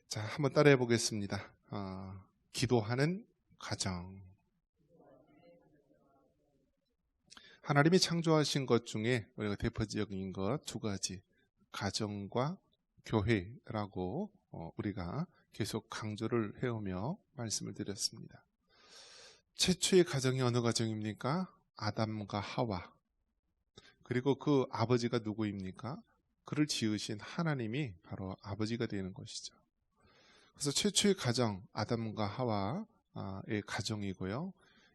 자, 한번 따라해 보겠습니다. 기도하는 가정. 하나님이 창조하신 것 중에 우리가 대표적인 것 두 가지, 가정과 교회라고 우리가 계속 강조를 해오며 말씀을 드렸습니다. 최초의 가정이 어느 가정입니까? 아담과 하와. 그리고 그 아버지가 누구입니까? 그를 지으신 하나님이 바로 아버지가 되는 것이죠. 그래서 최초의 가정, 아담과 하와의 가정이고요.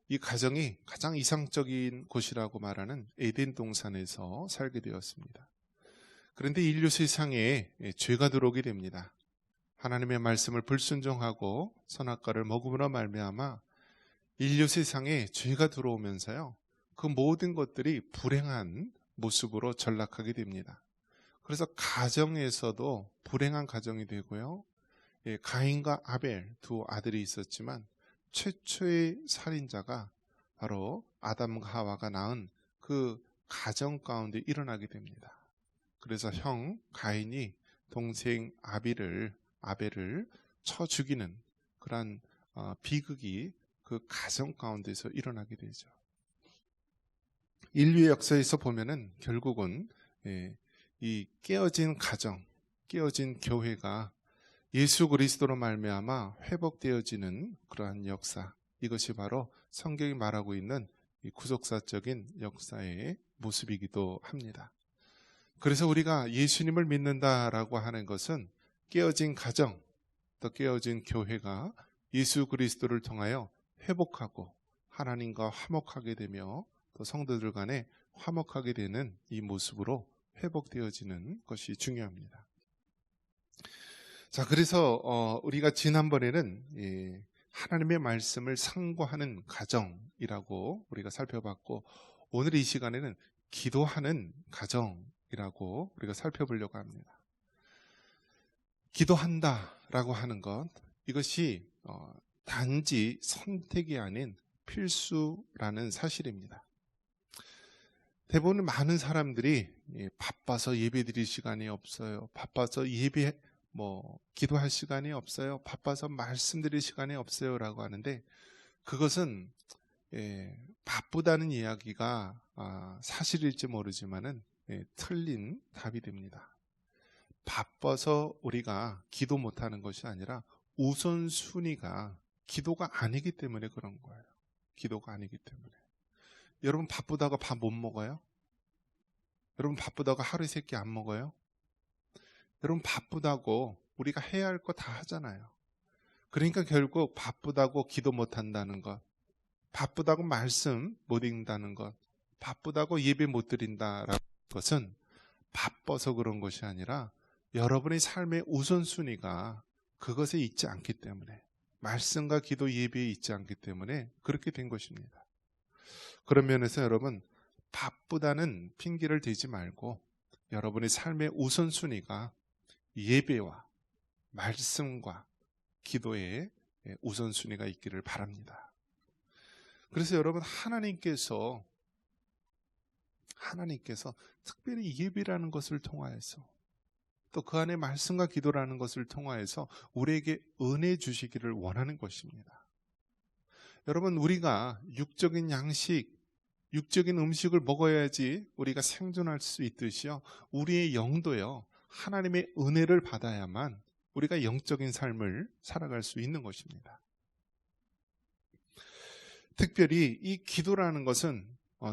이 가정이 가장 이상적인 곳이라고 말하는 에덴 동산에서 살게 되었습니다. 그런데 인류 세상에 죄가 들어오게 됩니다. 하나님의 말씀을 불순종하고 선악과를 먹음으로 말미암아 인류 세상에 죄가 들어오면서요, 그 모든 것들이 불행한 모습으로 전락하게 됩니다. 그래서 가정에서도 불행한 가정이 되고요, 가인과 아벨 두 아들이 있었지만 최초의 살인자가 바로 아담과 하와가 낳은 그 가정 가운데 일어나게 됩니다. 그래서 형 가인이 동생 아벨을 쳐 죽이는 그러한 비극이 그 가정 가운데서 일어나게 되죠. 인류의 역사에서 보면은 결국은 이 깨어진 가정, 깨어진 교회가 예수 그리스도로 말미암아 회복되어지는 그러한 역사, 이것이 바로 성경이 말하고 있는 이 구속사적인 역사의 모습이기도 합니다. 그래서 우리가 예수님을 믿는다라고 하는 것은 깨어진 가정, 또 깨어진 교회가 예수 그리스도를 통하여 회복하고 하나님과 화목하게 되며 또 성도들 간에 화목하게 되는 이 모습으로 회복되어지는 것이 중요합니다. 자, 그래서 우리가 지난번에는 하나님의 말씀을 상고하는 가정이라고 우리가 살펴봤고, 오늘 이 시간에는 기도하는 가정이라고 우리가 살펴보려고 합니다. 기도한다라고 하는 것, 이것이 단지 선택이 아닌 필수라는 사실입니다. 대부분 많은 사람들이 바빠서 예배 드릴 시간이 없어요. 바빠서 기도할 시간이 없어요. 바빠서 말씀드릴 시간이 없어요. 라고 하는데, 그것은 바쁘다는 이야기가 사실일지 모르지만은 틀린 답이 됩니다. 바빠서 우리가 기도 못하는 것이 아니라 우선순위가 기도가 아니기 때문에 그런 거예요. 기도가 아니기 때문에. 여러분 바쁘다고 밥 못 먹어요? 여러분 바쁘다고 하루에 3끼 안 먹어요? 여러분 바쁘다고 우리가 해야 할 거 다 하잖아요. 그러니까 결국 바쁘다고 기도 못 한다는 것, 바쁘다고 말씀 못 읽는다는 것, 바쁘다고 예배 못 드린다라는 것은 바빠서 그런 것이 아니라 여러분의 삶의 우선순위가 그것에 있지 않기 때문에, 말씀과 기도 예배에 있지 않기 때문에 그렇게 된 것입니다. 그런 면에서 여러분, 바쁘다는 핑계를 대지 말고 여러분의 삶의 우선순위가 예배와 말씀과 기도의 우선순위가 있기를 바랍니다. 그래서 여러분, 하나님께서 특별히 예배라는 것을 통하여서, 또 그 안에 말씀과 기도라는 것을 통하여서 우리에게 은혜 주시기를 원하는 것입니다. 여러분, 우리가 육적인 양식, 육적인 음식을 먹어야지 우리가 생존할 수 있듯이요, 우리의 영도요, 하나님의 은혜를 받아야만 우리가 영적인 삶을 살아갈 수 있는 것입니다. 특별히 이 기도라는 것은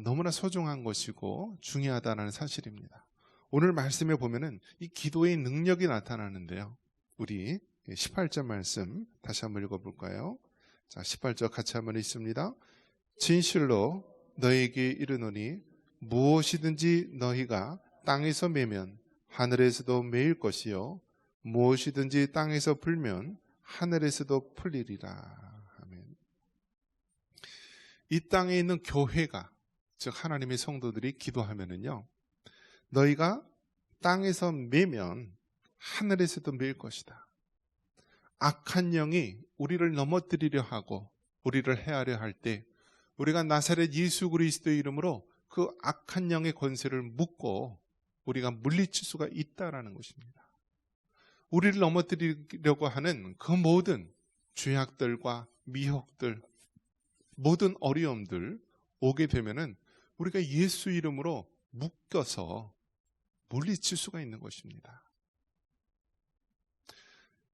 너무나 소중한 것이고 중요하다는 사실입니다. 오늘 말씀에 보면은 이 기도의 능력이 나타나는데요. 우리 18절 말씀 다시 한번 읽어볼까요? 자, 18절 같이 한번 읽습니다. 진실로 너에게 이르노니 무엇이든지 너희가 땅에서 매면 하늘에서도 매일 것이요, 무엇이든지 땅에서 풀면 하늘에서도 풀리리라. 아멘. 이 땅에 있는 교회가, 즉 하나님의 성도들이 기도하면은요, 너희가 땅에서 매면 하늘에서도 매일 것이다. 악한 영이 우리를 넘어뜨리려 하고 우리를 해하려 할 때 우리가 나사렛 예수 그리스도의 이름으로 그 악한 영의 권세를 묶고 우리가 물리칠 수가 있다라는 것입니다. 우리를 넘어뜨리려고 하는 그 모든 죄악들과 미혹들, 모든 어려움들 오게 되면은 우리가 예수 이름으로 묶여서 물리칠 수가 있는 것입니다.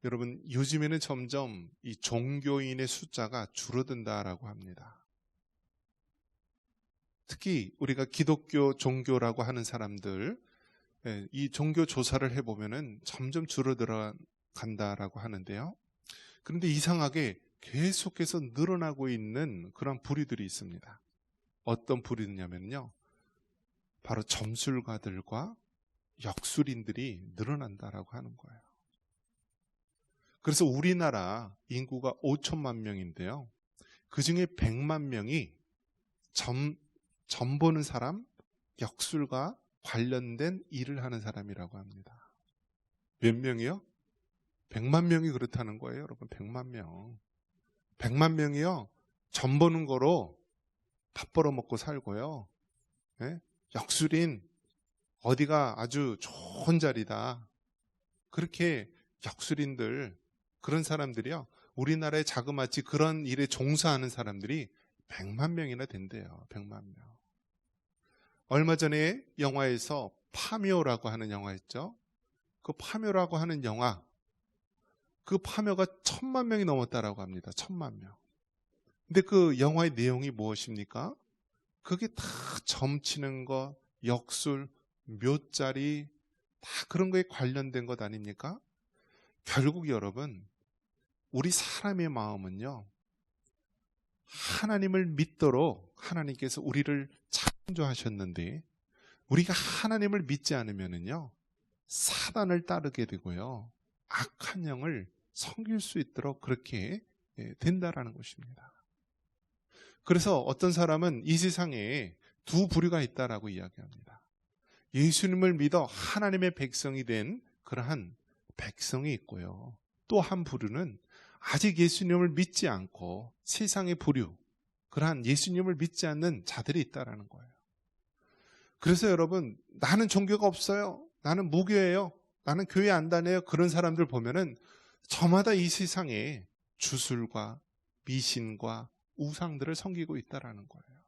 여러분, 요즘에는 점점 이 종교인의 숫자가 줄어든다라고 합니다. 특히 우리가 기독교 종교라고 하는 사람들, 이 종교 조사를 해보면은 점점 줄어들어 간다라고 하는데요. 그런데 이상하게 계속해서 늘어나고 있는 그런 부류들이 있습니다. 어떤 부류냐면요, 바로 점술가들과 역술인들이 늘어난다라고 하는 거예요. 그래서 우리나라 인구가 5천만 명인데요. 그 중에 100만 명이 점 보는 사람, 역술과 관련된 일을 하는 사람이라고 합니다. 몇 명이요? 100만 명이 그렇다는 거예요, 여러분. 100만 명. 100만 명이요, 점 보는 거로 밥 벌어먹고 살고요. 예? 역술인, 어디가 아주 좋은 자리다. 그렇게 역술인들, 그런 사람들이요, 우리나라의 자그마치 그런 일에 종사하는 사람들이 100만 명이나 된대요. 100만 명. 얼마 전에 영화에서 파묘라고 하는 영화 있죠. 그 파묘라고 하는 영화, 그 파묘가 1000만 명이 넘었다라고 합니다. 1000만 명. 근데 그 영화의 내용이 무엇입니까? 그게 다 점치는 것, 역술, 묘자리, 다 그런 거에 관련된 것 아닙니까? 결국 여러분, 우리 사람의 마음은요, 하나님을 믿도록 하나님께서 우리를 창조하셨는데, 우리가 하나님을 믿지 않으면요, 사단을 따르게 되고요, 악한 영을 섬길 수 있도록 그렇게 된다라는 것입니다. 그래서 어떤 사람은 이 세상에 두 부류가 있다라고 이야기합니다. 예수님을 믿어 하나님의 백성이 된 그러한 백성이 있고요, 또 한 부류는 아직 예수님을 믿지 않고 세상의 부류, 그러한 예수님을 믿지 않는 자들이 있다라는 거예요. 그래서 여러분, 나는 종교가 없어요, 나는 무교예요, 나는 교회 안 다녀요, 그런 사람들 보면은 저마다 이 세상에 주술과 미신과 우상들을 섬기고 있다라는 거예요.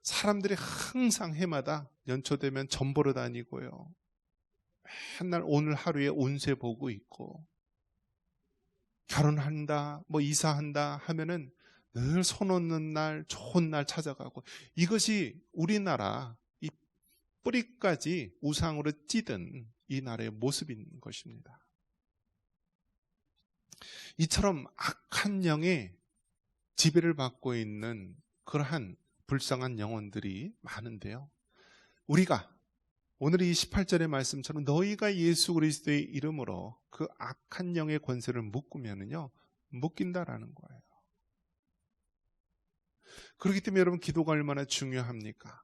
사람들이 항상 해마다 연초 되면 점 보러 다니고요, 맨날 오늘 하루에 운세 보고 있고, 결혼한다, 뭐 이사한다 하면은 늘 손 얹는 날, 좋은 날 찾아가고, 이것이 우리나라 이 뿌리까지 우상으로 찌든 이 나라의 모습인 것입니다. 이처럼 악한 영의 지배를 받고 있는 그러한 불쌍한 영혼들이 많은데요, 우리가 오늘 이 18절의 말씀처럼 너희가 예수 그리스도의 이름으로 그 악한 영의 권세를 묶으면은요, 묶인다라는 거예요. 그렇기 때문에 여러분, 기도가 얼마나 중요합니까?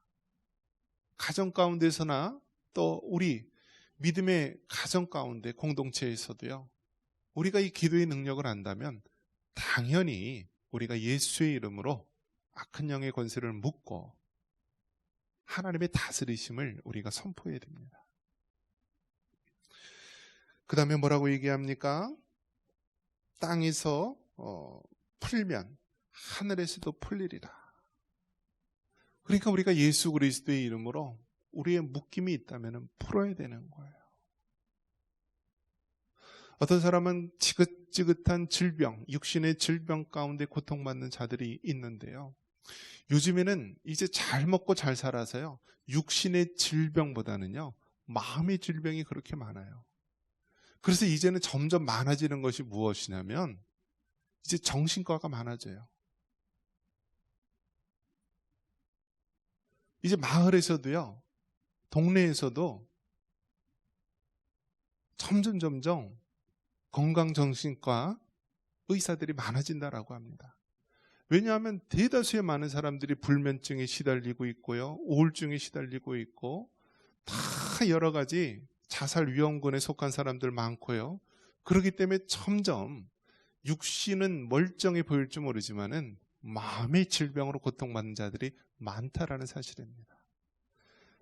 가정 가운데서나 또 우리 믿음의 가정 가운데 공동체에서도요, 우리가 이 기도의 능력을 안다면 당연히 우리가 예수의 이름으로 악한 영의 권세를 묶고 하나님의 다스리심을 우리가 선포해야 됩니다. 그 다음에 뭐라고 얘기합니까? 땅에서 풀면 하늘에서도 풀리리라. 그러니까 우리가 예수 그리스도의 이름으로 우리의 묶임이 있다면 풀어야 되는 거예요. 어떤 사람은 지긋지긋한 질병, 육신의 질병 가운데 고통받는 자들이 있는데요, 요즘에는 이제 잘 먹고 잘 살아서요, 육신의 질병보다는요, 마음의 질병이 그렇게 많아요. 그래서 이제는 점점 많아지는 것이 무엇이냐면 이제 정신과가 많아져요. 이제 마을에서도요, 동네에서도 점점 건강정신과 의사들이 많아진다라고 합니다. 왜냐하면 대다수의 많은 사람들이 불면증에 시달리고 있고요, 우울증에 시달리고 있고, 다 여러 가지 자살 위험군에 속한 사람들 많고요. 그렇기 때문에 점점 육신은 멀쩡해 보일지 모르지만은 마음의 질병으로 고통받는 자들이 많다라는 사실입니다.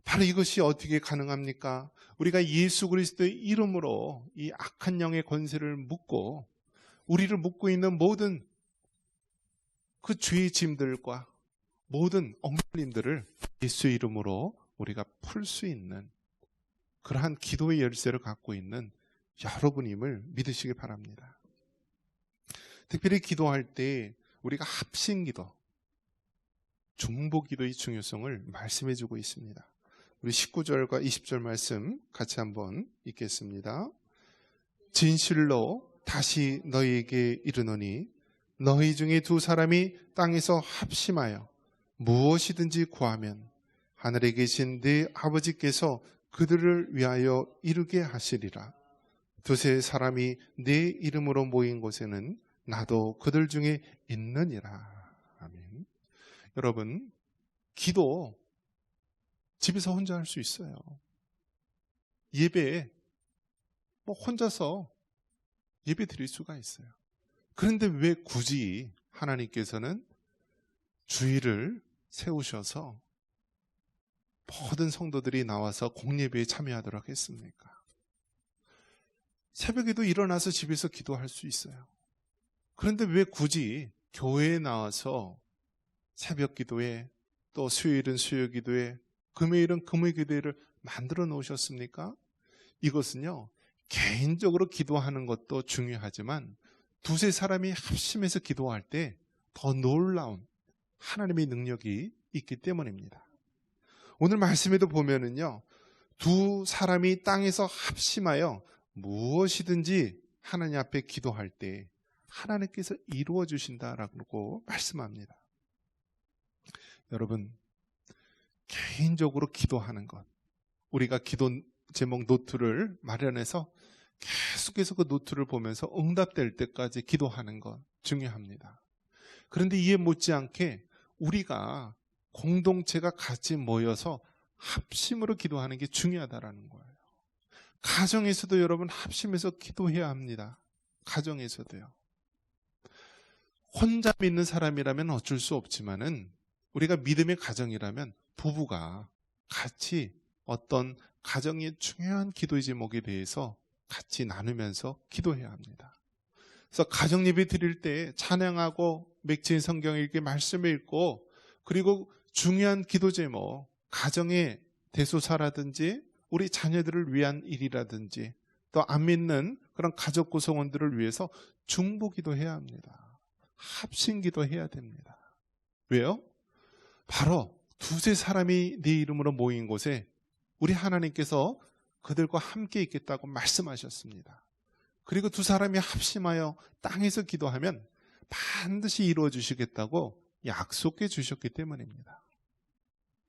바로 이것이 어떻게 가능합니까? 우리가 예수 그리스도의 이름으로 이 악한 영의 권세를 묶고 우리를 묶고 있는 모든 그 죄의 짐들과 모든 엉클림들을 예수의 이름으로 우리가 풀 수 있는 그러한 기도의 열쇠를 갖고 있는 여러분임을 믿으시기 바랍니다. 특별히 기도할 때 우리가 합심기도, 중보기도의 중요성을 말씀해 주고 있습니다. 우리 19절과 20절 말씀 같이 한번 읽겠습니다. 진실로 다시 너희에게 이르노니 너희 중에 두 사람이 땅에서 합심하여 무엇이든지 구하면 하늘에 계신 네 아버지께서 그들을 위하여 이루게 하시리라. 두세 사람이 네 이름으로 모인 곳에는 나도 그들 중에 있느니라. 아멘. 여러분, 기도 집에서 혼자 할 수 있어요. 예배 혼자서 예배 드릴 수가 있어요. 그런데 왜 굳이 하나님께서는 주일을 세우셔서 모든 성도들이 나와서 공예배에 참여하도록 했습니까? 새벽에도 일어나서 집에서 기도할 수 있어요. 그런데 왜 굳이 교회에 나와서 새벽 기도회, 또 수요일은 수요 기도회, 금요일은 금요 기도회를 만들어 놓으셨습니까? 이것은요, 개인적으로 기도하는 것도 중요하지만 두세 사람이 합심해서 기도할 때 더 놀라운 하나님의 능력이 있기 때문입니다. 오늘 말씀에도 보면은요, 두 사람이 땅에서 합심하여 무엇이든지 하나님 앞에 기도할 때 하나님께서 이루어 주신다라고 말씀합니다. 여러분, 개인적으로 기도하는 것, 우리가 기도 제목 노트를 마련해서 계속해서 그 노트를 보면서 응답될 때까지 기도하는 것 중요합니다. 그런데 이에 못지않게 우리가 공동체가 같이 모여서 합심으로 기도하는 게 중요하다라는 거예요. 가정에서도 여러분 합심해서 기도해야 합니다. 가정에서도요. 혼자 믿는 사람이라면 어쩔 수 없지만은 우리가 믿음의 가정이라면 부부가 같이 어떤 가정의 중요한 기도의 제목에 대해서 같이 나누면서 기도해야 합니다. 그래서 가정 예배 드릴 때 찬양하고 맥주인 성경 읽기 말씀을 읽고 그리고 중요한 기도 제목, 가정의 대소사라든지 우리 자녀들을 위한 일이라든지 또 안 믿는 그런 가족 구성원들을 위해서 중보 기도해야 합니다. 합심 기도해야 됩니다. 왜요? 바로 두세 사람이 네 이름으로 모인 곳에 우리 하나님께서 그들과 함께 있겠다고 말씀하셨습니다. 그리고 두 사람이 합심하여 땅에서 기도하면 반드시 이루어 주시겠다고 약속해 주셨기 때문입니다.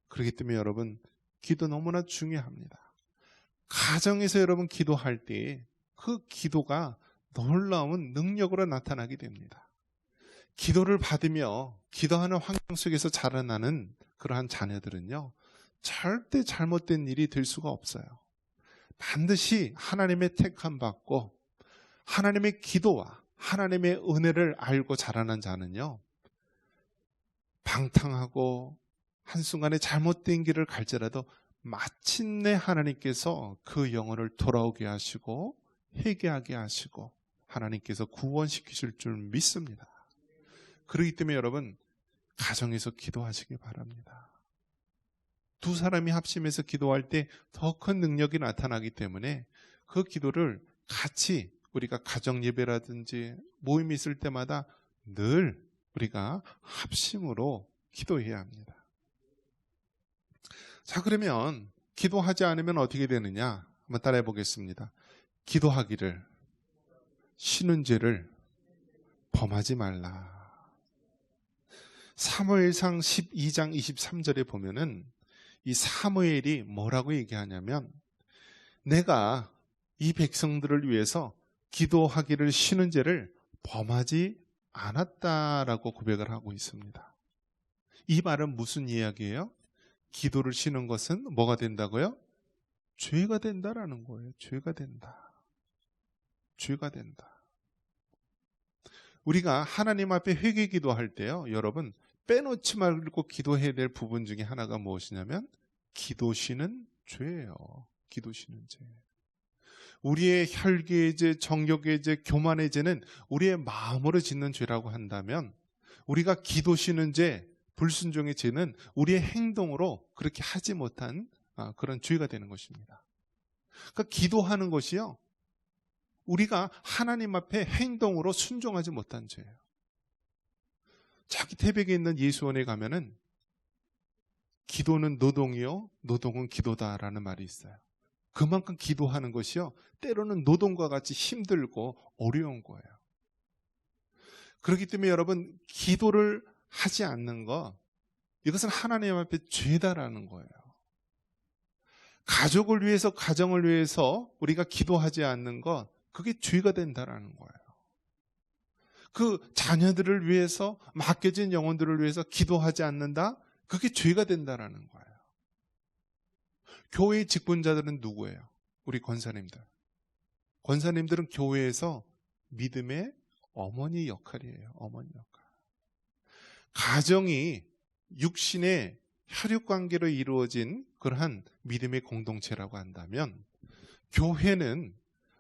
그렇기 때문에 여러분, 기도 너무나 중요합니다. 가정에서 여러분 기도할 때 그 기도가 놀라운 능력으로 나타나게 됩니다. 기도를 받으며 기도하는 환경 속에서 자라나는 그러한 자녀들은요, 절대 잘못된 일이 될 수가 없어요. 반드시 하나님의 택함 받고 하나님의 기도와 하나님의 은혜를 알고 자라난 자는요, 방탕하고 한순간에 잘못된 길을 갈지라도 마침내 하나님께서 그 영혼을 돌아오게 하시고 회개하게 하시고 하나님께서 구원시키실 줄 믿습니다. 그렇기 때문에 여러분, 가정에서 기도하시기 바랍니다. 두 사람이 합심해서 기도할 때 더 큰 능력이 나타나기 때문에 그 기도를 같이 우리가 가정 예배라든지 모임이 있을 때마다 늘 우리가 합심으로 기도해야 합니다. 자, 그러면 기도하지 않으면 어떻게 되느냐? 한번 따라해 보겠습니다. 기도하기를 쉬는 죄를 범하지 말라. 사무엘상 12장 23절에 보면은 이 사무엘이 뭐라고 얘기하냐면, 내가 이 백성들을 위해서 기도하기를 쉬는 죄를 범하지 않았다라고 고백을 하고 있습니다. 이 말은 무슨 이야기예요? 기도를 쉬는 것은 뭐가 된다고요? 죄가 된다라는 거예요. 죄가 된다. 죄가 된다. 우리가 하나님 앞에 회개 기도할 때요, 여러분 빼놓지 말고 기도해야 될 부분 중에 하나가 무엇이냐면 기도시는 죄예요. 기도시는 죄. 우리의 혈기의 죄, 정욕의 죄, 교만의 죄는 우리의 마음으로 짓는 죄라고 한다면, 우리가 기도시는 죄, 불순종의 죄는 우리의 행동으로 그렇게 하지 못한 그런 죄가 되는 것입니다. 그러니까 기도하는 것이요, 우리가 하나님 앞에 행동으로 순종하지 못한 죄예요. 자기 태백에 있는 예수원에 가면은 기도는 노동이요, 노동은 기도다라는 말이 있어요. 그만큼 기도하는 것이요, 때로는 노동과 같이 힘들고 어려운 거예요. 그렇기 때문에 여러분, 기도를 하지 않는 것, 이것은 하나님 앞에 죄다라는 거예요. 가족을 위해서, 가정을 위해서 우리가 기도하지 않는 것, 그게 죄가 된다라는 거예요. 그 자녀들을 위해서, 맡겨진 영혼들을 위해서 기도하지 않는다? 그게 죄가 된다라는 거예요. 교회의 직분자들은 누구예요? 우리 권사님들. 권사님들은 교회에서 믿음의 어머니 역할이에요. 어머니 역할. 가정이 육신의 혈육관계로 이루어진 그러한 믿음의 공동체라고 한다면, 교회는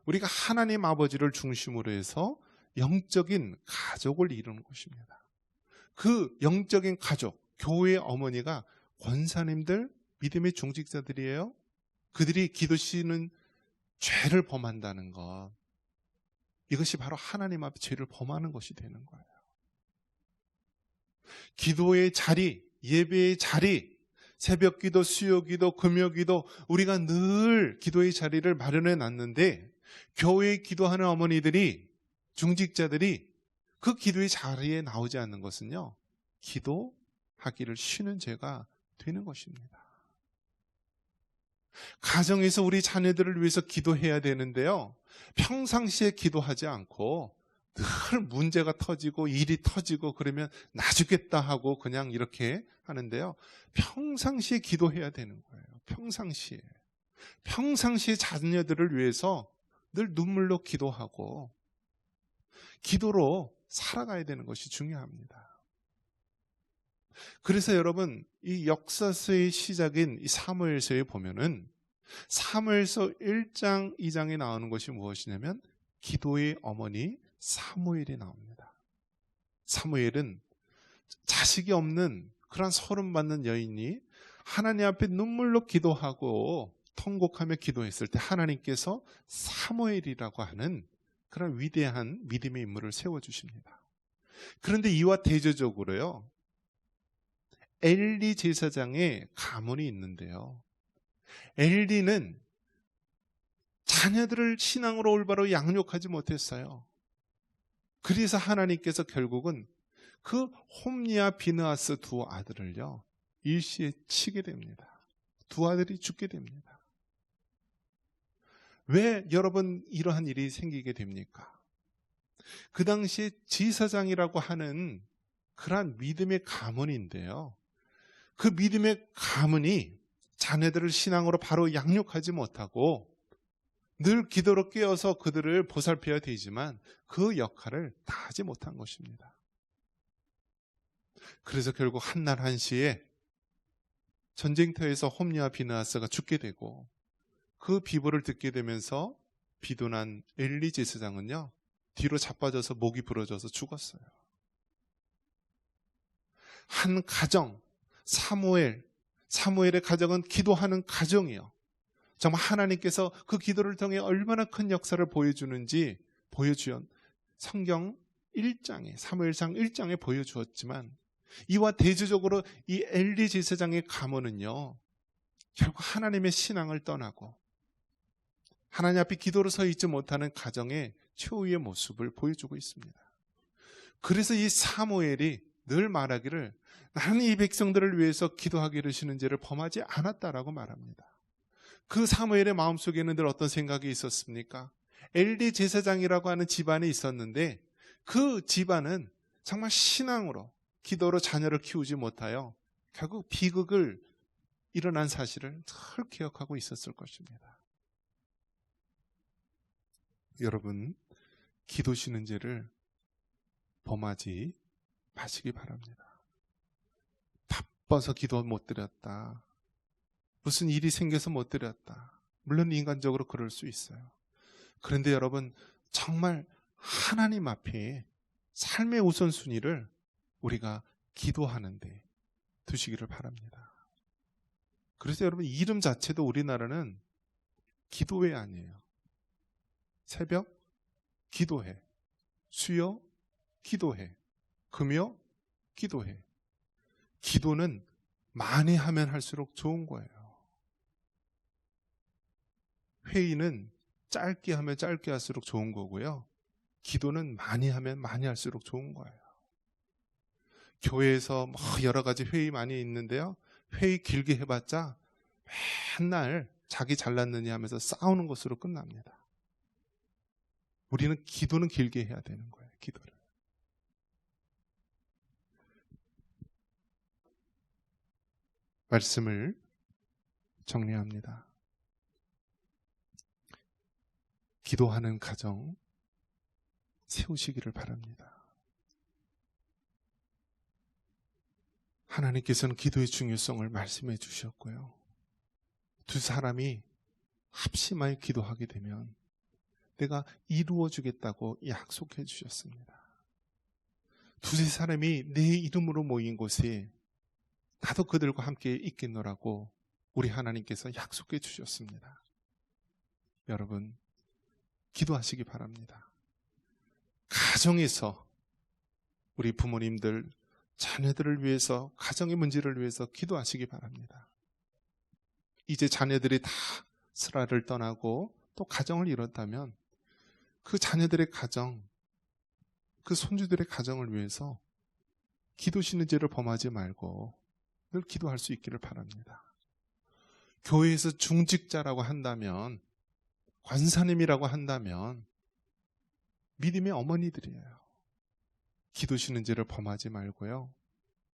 우리가 하나님 아버지를 중심으로 해서 영적인 가족을 이루는 것입니다. 그 영적인 가족, 교회의 어머니가 권사님들, 믿음의 중직자들이에요. 그들이 기도시는 죄를 범한다는 것, 이것이 바로 하나님 앞에 죄를 범하는 것이 되는 거예요. 기도의 자리, 예배의 자리, 새벽기도, 수요기도, 금요기도, 우리가 늘 기도의 자리를 마련해 놨는데, 교회에 기도하는 어머니들이, 중직자들이 그 기도의 자리에 나오지 않는 것은요, 기도하기를 쉬는 죄가 되는 것입니다. 가정에서 우리 자녀들을 위해서 기도해야 되는데요, 평상시에 기도하지 않고 늘 문제가 터지고 일이 터지고 그러면 나 죽겠다 하고 그냥 이렇게 하는데요, 평상시에 기도해야 되는 거예요. 평상시에 자녀들을 위해서 늘 눈물로 기도하고 기도로 살아가야 되는 것이 중요합니다. 그래서 여러분, 이 역사서의 시작인 이 사무엘서에 보면은 사무엘서 1장, 2장에 나오는 것이 무엇이냐면 기도의 어머니 사무엘이 나옵니다. 사무엘은 자식이 없는 그런 서름받는 여인이 하나님 앞에 눈물로 기도하고 통곡하며 기도했을 때 하나님께서 사무엘이라고 하는 그런 위대한 믿음의 인물을 세워주십니다. 그런데 이와 대조적으로요, 엘리 제사장의 가문이 있는데요, 엘리는 자녀들을 신앙으로 올바로 양육하지 못했어요. 그래서 하나님께서 결국은 그 홈리와 비느하스 두 아들을요, 일시에 치게 됩니다. 두 아들이 죽게 됩니다. 왜 여러분 이러한 일이 생기게 됩니까? 그 당시에 제사장이라고 하는 그러한 믿음의 가문인데요, 그 믿음의 가문이 자녀들을 신앙으로 바로 양육하지 못하고 늘 기도로 깨어서 그들을 보살펴야 되지만 그 역할을 다 하지 못한 것입니다. 그래서 결국 한날 한시에 전쟁터에서 홈리와 비느하스가 죽게 되고, 그 비보를 듣게 되면서 비둔한 엘리 제사장은요, 뒤로 자빠져서 목이 부러져서 죽었어요. 한 가정, 사무엘의 가정은 기도하는 가정이요, 정말 하나님께서 그 기도를 통해 얼마나 큰 역사를 보여주는지 보여주었, 성경 1장에, 사무엘상 1장에 보여주었지만, 이와 대조적으로 이 엘리 제사장의 가문은요, 결국 하나님의 신앙을 떠나고 하나님 앞에 기도로 서 있지 못하는 가정의 최후의 모습을 보여주고 있습니다. 그래서 이 사무엘이 늘 말하기를, 나는 이 백성들을 위해서 기도하기를 쉬는 죄를 범하지 않았다라고 말합니다. 그 사무엘의 마음속에는 늘 어떤 생각이 있었습니까? 엘리 제사장이라고 하는 집안이 있었는데 그 집안은 정말 신앙으로 기도로 자녀를 키우지 못하여 결국 비극을 일어난 사실을 늘 기억하고 있었을 것입니다. 여러분, 기도시는 죄를 범하지 마시기 바랍니다. 바빠서 기도 못 드렸다, 무슨 일이 생겨서 못 드렸다. 물론 인간적으로 그럴 수 있어요. 그런데 여러분, 정말 하나님 앞에 삶의 우선순위를 우리가 기도하는데 두시기를 바랍니다. 그래서 여러분, 이름 자체도 우리나라는 기도회 아니에요. 새벽 기도회, 수요 기도회, 금요 기도회. 기도는 많이 하면 할수록 좋은 거예요. 회의는 짧게 하면 짧게 할수록 좋은 거고요. 기도는 많이 하면 많이 할수록 좋은 거예요. 교회에서 뭐 여러 가지 회의 많이 있는데요. 회의 길게 해봤자 맨날 자기 잘났느냐 하면서 싸우는 것으로 끝납니다. 우리는 기도는 길게 해야 되는 거예요. 기도를. 말씀을 정리합니다. 기도하는 가정 세우시기를 바랍니다. 하나님께서는 기도의 중요성을 말씀해 주셨고요. 두 사람이 합심하여 기도하게 되면 내가 이루어 주겠다고 약속해 주셨습니다. 두세 사람이 내 이름으로 모인 곳에 나도 그들과 함께 있겠노라고 우리 하나님께서 약속해 주셨습니다. 여러분, 기도하시기 바랍니다. 가정에서 우리 부모님들, 자녀들을 위해서, 가정의 문제를 위해서 기도하시기 바랍니다. 이제 자녀들이 다 스라를 떠나고 또 가정을 이뤘다면 그 자녀들의 가정, 그 손주들의 가정을 위해서 기도 쉬는 죄를 범하지 말고 늘 기도할 수 있기를 바랍니다. 교회에서 중직자라고 한다면, 권사님이라고 한다면 믿음의 어머니들이에요. 기도 쉬는 죄를 범하지 말고요.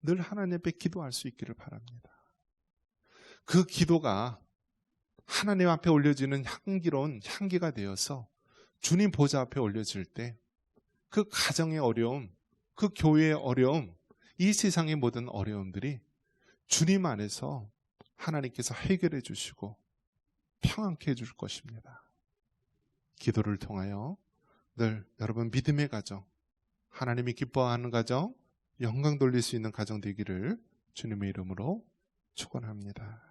늘 하나님 앞에 기도할 수 있기를 바랍니다. 그 기도가 하나님 앞에 올려지는 향기로운 향기가 되어서 주님 보좌 앞에 올려질 때 그 가정의 어려움, 그 교회의 어려움, 이 세상의 모든 어려움들이 주님 안에서 하나님께서 해결해 주시고 평안케 해줄 것입니다. 기도를 통하여 늘 여러분 믿음의 가정, 하나님이 기뻐하는 가정, 영광 돌릴 수 있는 가정 되기를 주님의 이름으로 축원합니다.